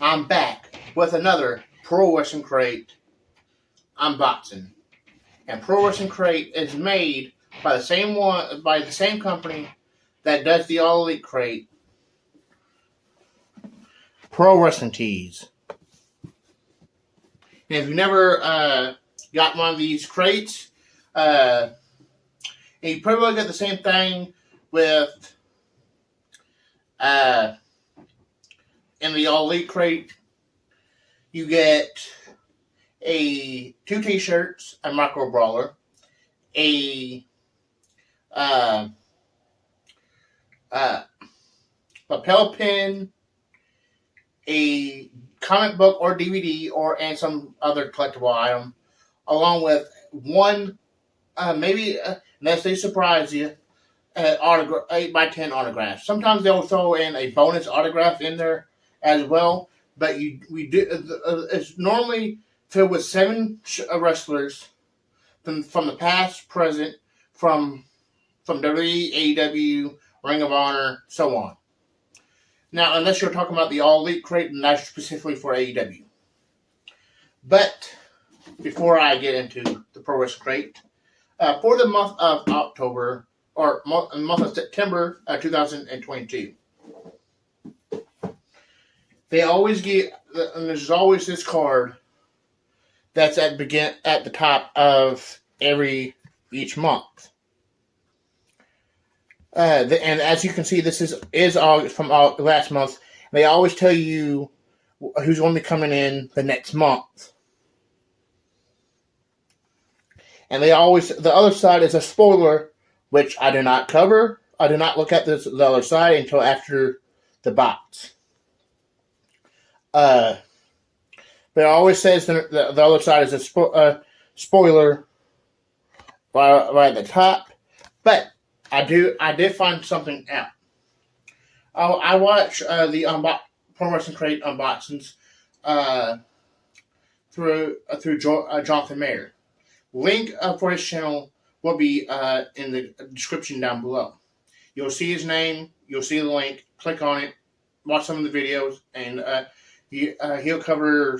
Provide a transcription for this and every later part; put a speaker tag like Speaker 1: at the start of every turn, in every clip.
Speaker 1: I'm back with another Pro Wrestling Crate unboxing. And Pro Wrestling Crate is made by the same company that does the All Elite Crate, Pro Wrestling Tees. And if you've never got one of these crates, you probably get the same thing with in the All Elite Crate. You get two t-shirts, a micro brawler, a lapel pin, a comic book or DVD, and some other collectible item, along with one, unless they surprise you, 8x10 autograph. Sometimes they'll throw in a bonus autograph in there as well, but it's normally filled with 7 wrestlers from the past, present, from WWE, AEW, Ring of Honor, so on. Now, unless you're talking about the All Elite Crate, and that's specifically for AEW. But before I get into the Pro Wrestling Crate, for the month of October, or month of September 2022, they always get, and there's always this card that's at the top of each month. And as you can see, this is August from last month. They always tell you who's going to be coming in the next month. And the other side is a spoiler, which I do not cover. I do not look at the other side until after the box. But it always says the other side is a spoiler right at the top. But I did find something out. I watch the Pro Wrestling Crate unboxings through Jonathan Mayer. Link for his channel will be in the description down below. You'll see his name. You'll see the link. Click on it. Watch some of the videos, and he'll cover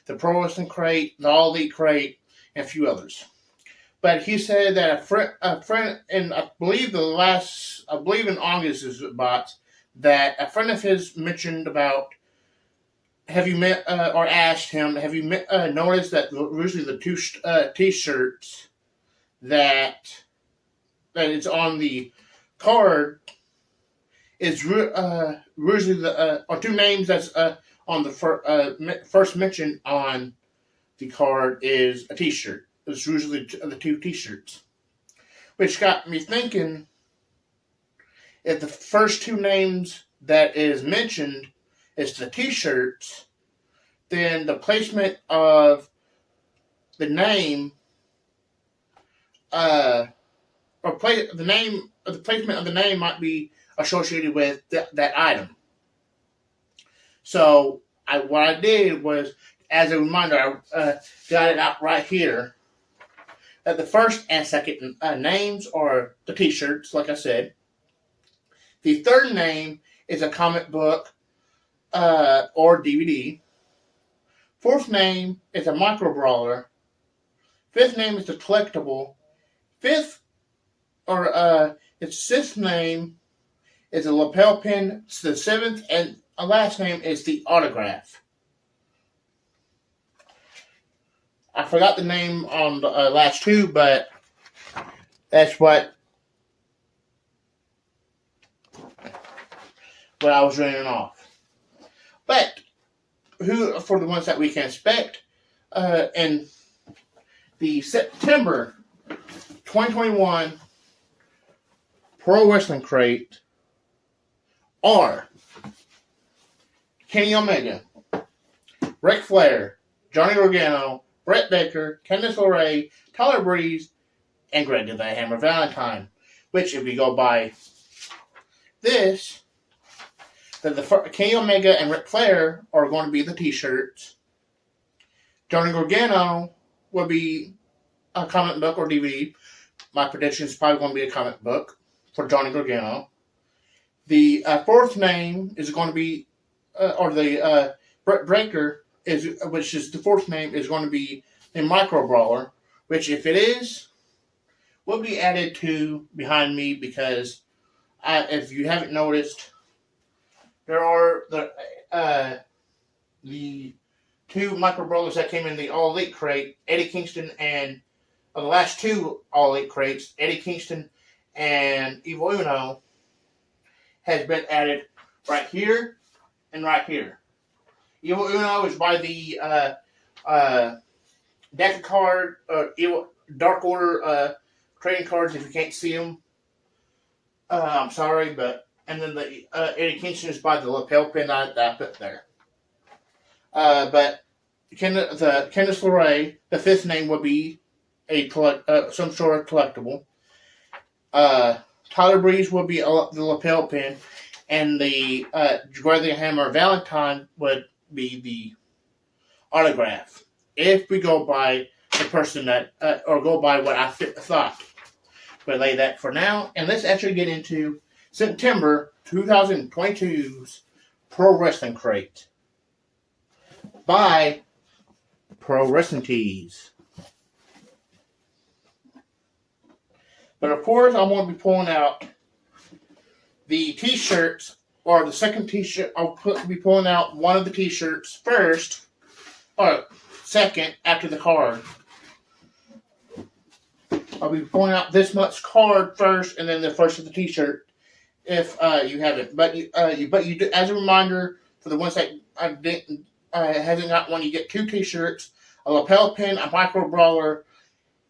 Speaker 1: the Pro Wrestling Crate, the All Elite Crate, and a few others. But he said that a friend, and I believe in August is box, that a friend of his mentioned about, have you met or asked him, have you noticed that usually the two t-shirts that is on the card is usually or two names that's on the first mention on the card is a t-shirt. It's usually the two t-shirts, which got me thinking, if the first two names that is mentioned is the t-shirts, then the placement of the name, the placement of the name might be associated with that item. So what I did was, as a reminder, I got it out right here, that the first and second names are the t-shirts, like I said. The third name is a comic book or DVD. Fourth name is a micro brawler. Fifth name is the collectible. Sixth name is a lapel pin. The seventh and last name is the autograph. I forgot the name on the last two, but that's what I was running off. But who, for the ones that we can expect in the September 2021 Pro Wrestling Crate are Kenny Omega, Ric Flair, Johnny Gargano, Brett Baker, Candice LeRae, Tyler Breeze, and Greg the Hammer Valentine. Which, if we go by this, that the Kenny Omega and Ric Flair are going to be the t-shirts. Johnny Gargano will be a comic book or DVD. My prediction is probably going to be a comic book. for Johnny Gargano. The fourth name is going to be, or the breaker is, which is the fourth name, is going to be the Micro Brawler, which if it is, will be added to behind me because if you haven't noticed, there are the two Micro Brawlers that came in the All Elite crate, Eddie Kingston, and the last two All Elite crates, Eddie Kingston and Evil Uno, has been added right here and right here. Evil Uno is by the deck of card, Dark Order trading cards. If you can't see them, I'm sorry, but and then the Eddie Kingston is by the lapel pin that I put there. But the Candice LeRae, the fifth name would be a some sort of collectible. Tyler Breeze will be the lapel pin, and the Greg Hammer Valentine would be the autograph. If we go by the person that, or go by what I thought. But lay that for now, and let's actually get into September 2022's Pro Wrestling Crate by Pro Wrestling Tees. But of course, I'm going to be pulling out the t-shirts, or the second t-shirt. I'll be pulling out one of the t-shirts first, or second after the card. I'll be pulling out this much card first, and then the first of the t-shirt, if you haven't. But you do, as a reminder, for the ones that hasn't got one, you get two t-shirts, a lapel pin, a Micro Brawler,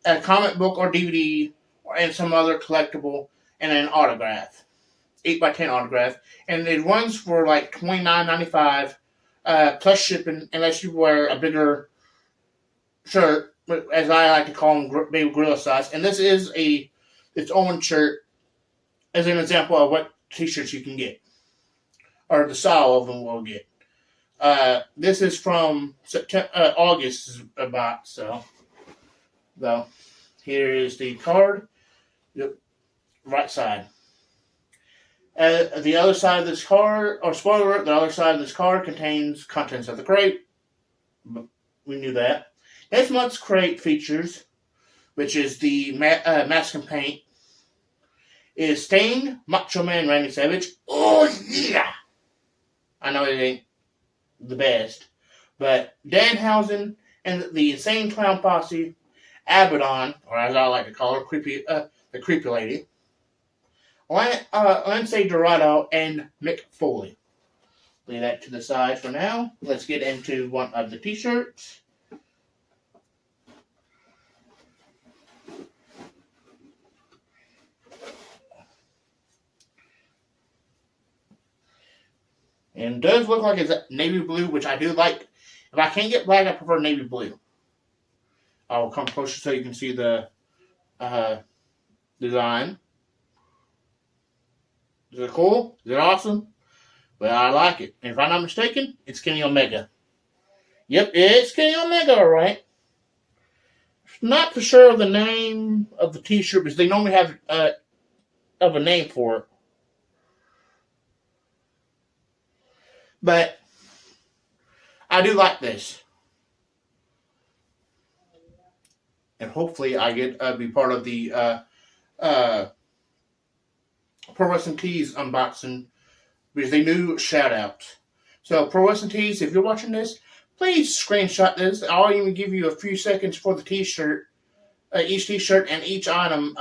Speaker 1: a comic book or DVD, and some other collectible, and an autograph, 8x10 autograph, and it runs for like $29.95 plus shipping, unless you wear a bigger shirt, as I like to call them, baby gorilla size. And this is its own shirt, as an example of what t-shirts you can get, or the style of them we'll get. This is from August about, so here is the card. Yep, right side. The other side of this card, or spoiler, the other side of this card contains contents of the crate. We knew that. This month's crate features, which is the mask and paint, is Sting, Macho Man Randy Savage. Oh yeah! I know it ain't the best, but Danhausen and the Insane Clown Posse, Abaddon, or as I like to call her, the creepy lady, Lindsay Dorado, and Mick Foley. Lay that to the side for now. Let's get into one of the t-shirts. And it does look like it's navy blue, which I do like. If I can't get black, I prefer navy blue. I'll come closer so you can see the design. Is it cool? Is it awesome? Well, I like it. And if I'm not mistaken, it's Kenny Omega. Yep, it's Kenny Omega, all right. Not for sure of the name of the t-shirt, because they normally have a name for it. But I do like this. And hopefully I get be part of the Pro Wrestling Tees unboxing, because they do shout outs. So Pro Wrestling Tees, if you're watching this, please screenshot this. I'll even give you a few seconds for the t-shirt, each t-shirt and each item,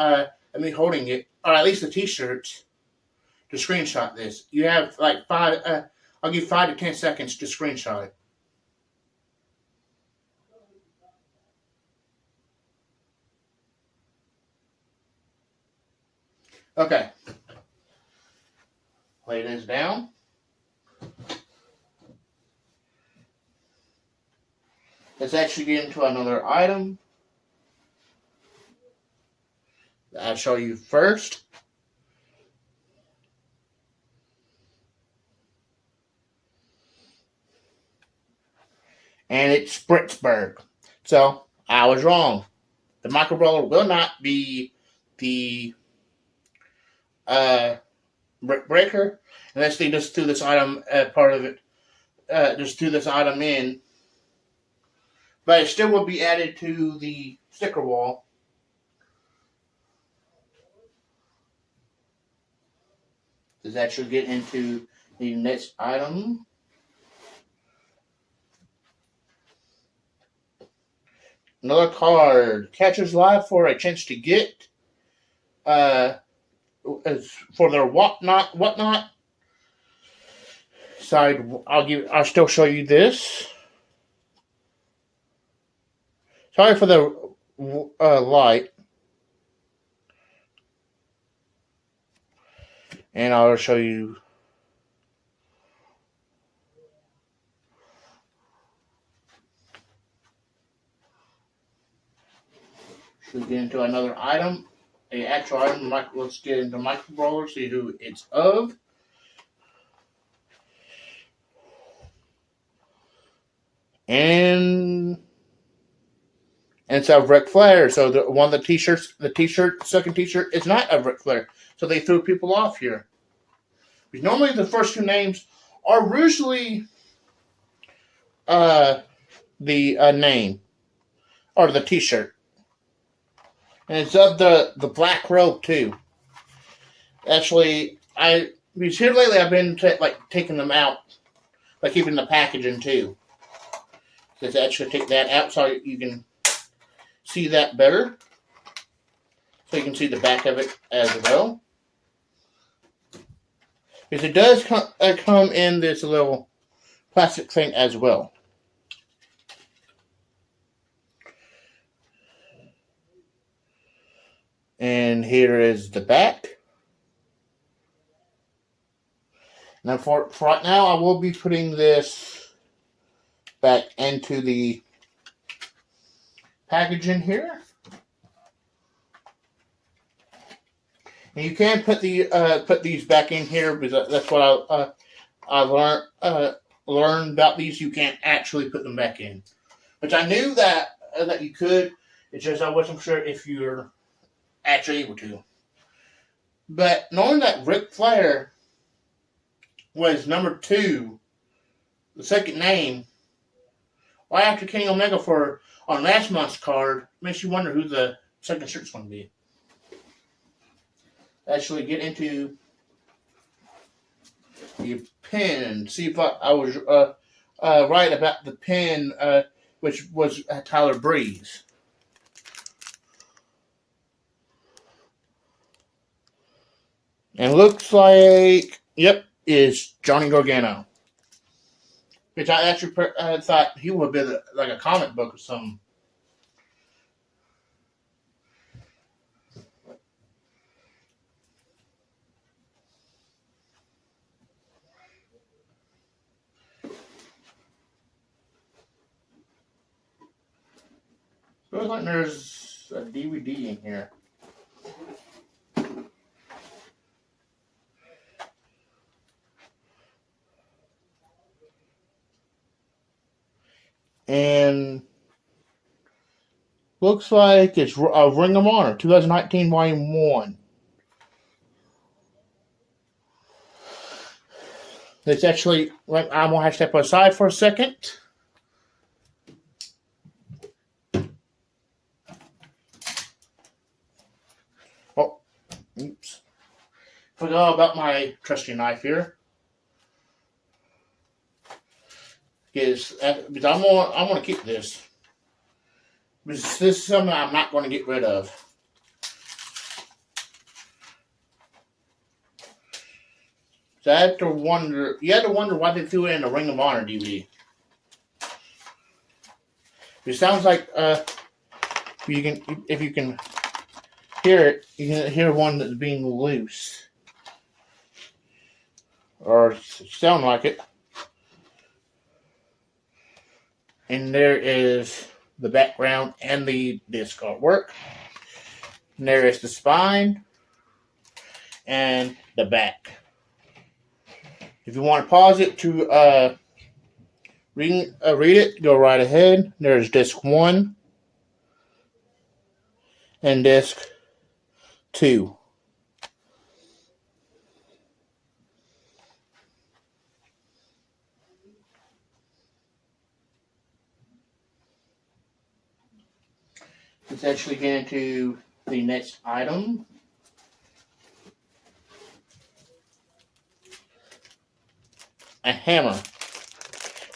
Speaker 1: me holding it, or at least the t-shirts, to screenshot this. You have like I'll give 5 to 10 seconds to screenshot it. Okay. Lay this down. Let's actually get into another item that I'll show you first. And it's Spritzberg. So, I was wrong. The Micro Brawler will not be the brick breaker. And let's just do this item part of it. Just do this item in. But it still will be added to the sticker wall. Does actually get into the next item. Another card. Catchers live for a chance to get for their whatnot side. I'll still show you this. Sorry for the light. And I'll show you. Should we get into another item? An actual item. Let's get into Micro Brawler, see who it's of. And it's of Ric Flair. So one of the t-shirts, second t-shirt, is not of Ric Flair. So they threw people off here. Because normally the first two names are usually the name or the t-shirt. And it's of the black robe too. Actually, because here lately I've been taking them out, like keeping the packaging too. Let's actually take that out so you can see that better. So you can see the back of it as well. Because it does come in this little plastic thing as well. And here is the back. Now for right now, I will be putting this back into the packaging here. And you can put these back in here because that's what I learned about these. You can't actually put them back in, which I knew that you could. It's just I wasn't sure if you're actually able to. But knowing that Ric Flair was number 2, the second name, right after Kenny Omega on last month's card, makes you wonder who the second shirt's going to be. Actually get into the pin. See if I was right about the pin, which was Tyler Breeze. And looks like, yep, is Johnny Gargano. Which I actually thought he would be like a comic book or something. Looks like there's a DVD in here. And looks like it's Ring of Honor 2019 Volume 1. It's actually, I'm going to have to step aside for a second. Oh, oops. Forgot about my trusty knife here. Because I'm going to keep this. Because this is something I'm not going to get rid of. So I had to wonder. You had to wonder why they threw it in the Ring of Honor DVD. It sounds like if you can hear it, you can hear one that's being loose, or sound like it. And there is the background and the disc artwork. And there is the spine and the back. If you want to pause it to read it, go right ahead. There's disc 1 and disc 2. Let's actually get into the next item. A hammer.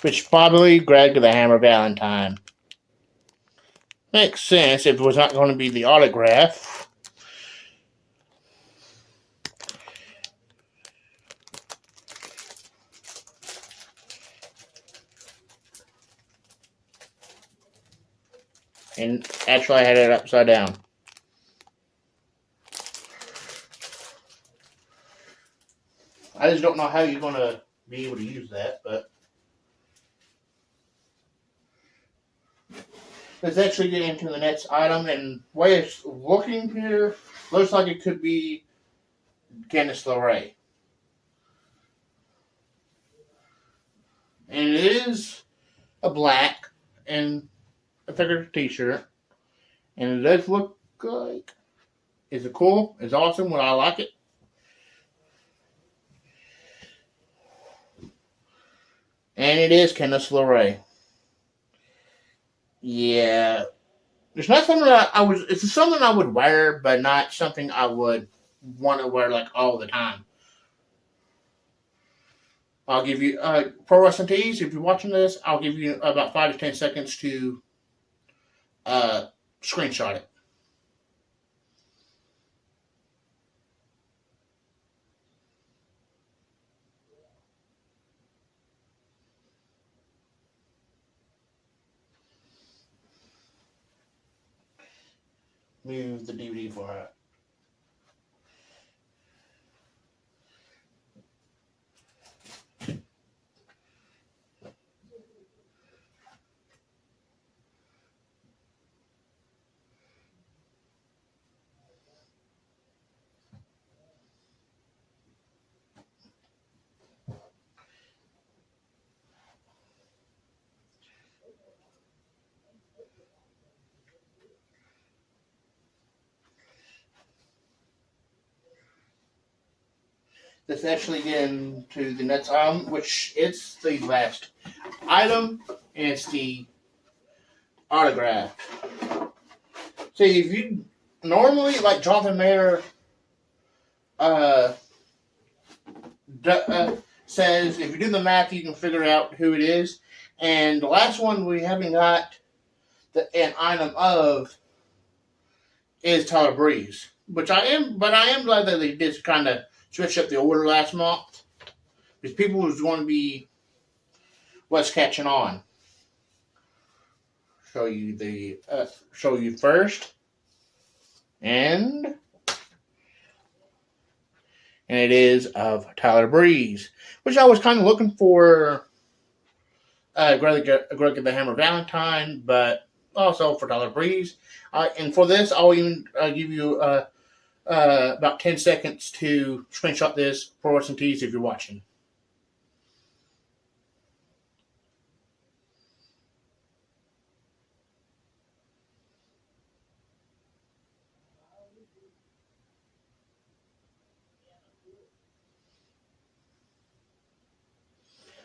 Speaker 1: Which probably Greg the Hammer Valentine. Makes sense if it was not going to be the autograph. And actually I had it upside down. I just don't know how you're going to be able to use that, but let's actually get into the next item. And the way it's looking here, looks like it could be Candice LeRae. And it is a black and a thicker t-shirt. And it does look like it's cool, it's awesome, I like it. And it is Candice LeRae. Yeah. It's not something that it's something I would wear, but not something I would want to wear like all the time. I'll give you, Pro Wrestling Tees, if you're watching this, I'll give you about 5 to 10 seconds to screenshot it. Move the DVD for it. Let's actually get into the next item, which it's the last item, and it's the autograph. See, if you normally, like Jonathan Mayer says, if you do the math, you can figure out who it is. And the last one we haven't got an item of is Tyler Breeze, but I am glad that they did kind of switch up the order last month, because people was going to be what's catching on. Show you first, and it is of Tyler Breeze, which I was kind of looking for Greg the Hammer Valentine, but also for Tyler Breeze. And for this, I'll even give you about 10 seconds to screenshot this for some tees if you're watching.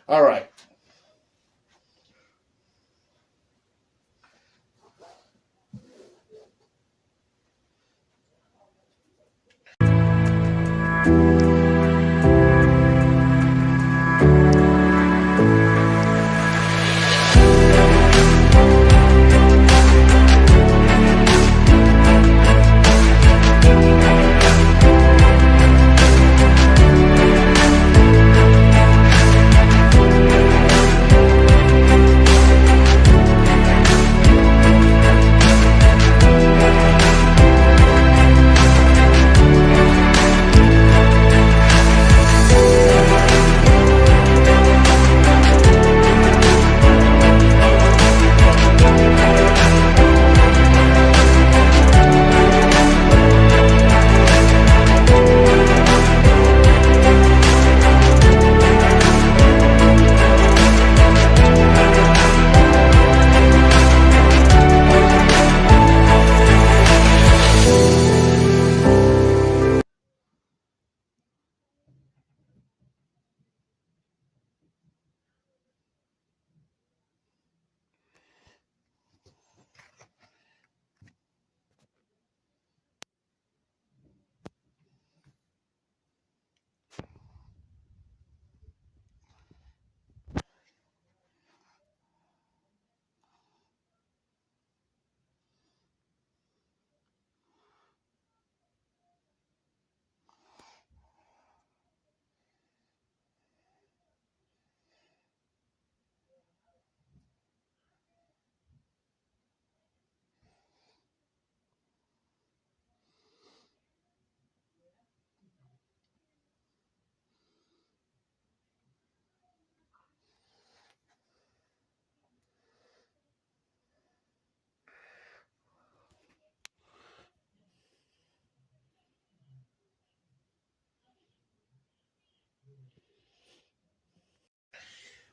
Speaker 1: All right.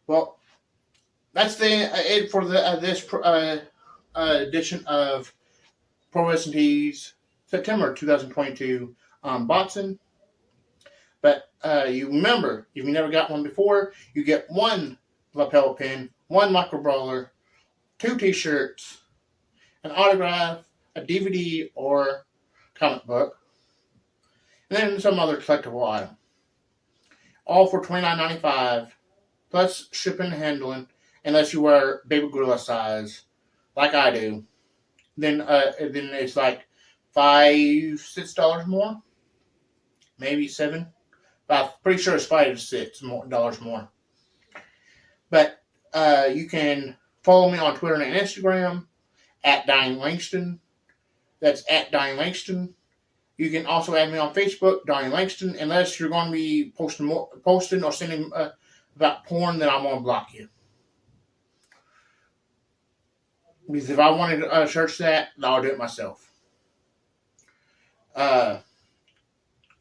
Speaker 1: Well, that's it for this edition of Pro Wrestling Tees September 2022 boxing. But you remember, if you never got one before, you get one lapel pin, one micro brawler, 2 t-shirts, an autograph, a DVD or comic book, and then some other collectible item. All for $29.95 plus shipping and handling, unless you wear baby gorilla size, like I do. Then it's like $5-6 more, maybe $7. But I'm pretty sure it's $5 to $6 more. But you can follow me on Twitter and Instagram at Diane Langston. That's at Diane Langston. You can also add me on Facebook, Diane Langston. Unless you're going to be posting or sending about porn, then I'm going to block you. Because if I wanted to search that, I'll do it myself.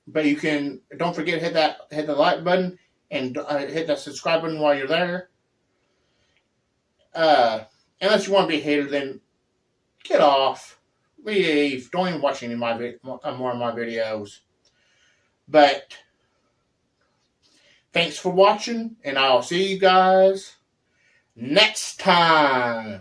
Speaker 1: But you can, don't forget to hit the like button and hit that subscribe button while you're there. Unless you want to be a hater, then get off, leave, don't even watch any of more of my videos. But thanks for watching, and I'll see you guys next time.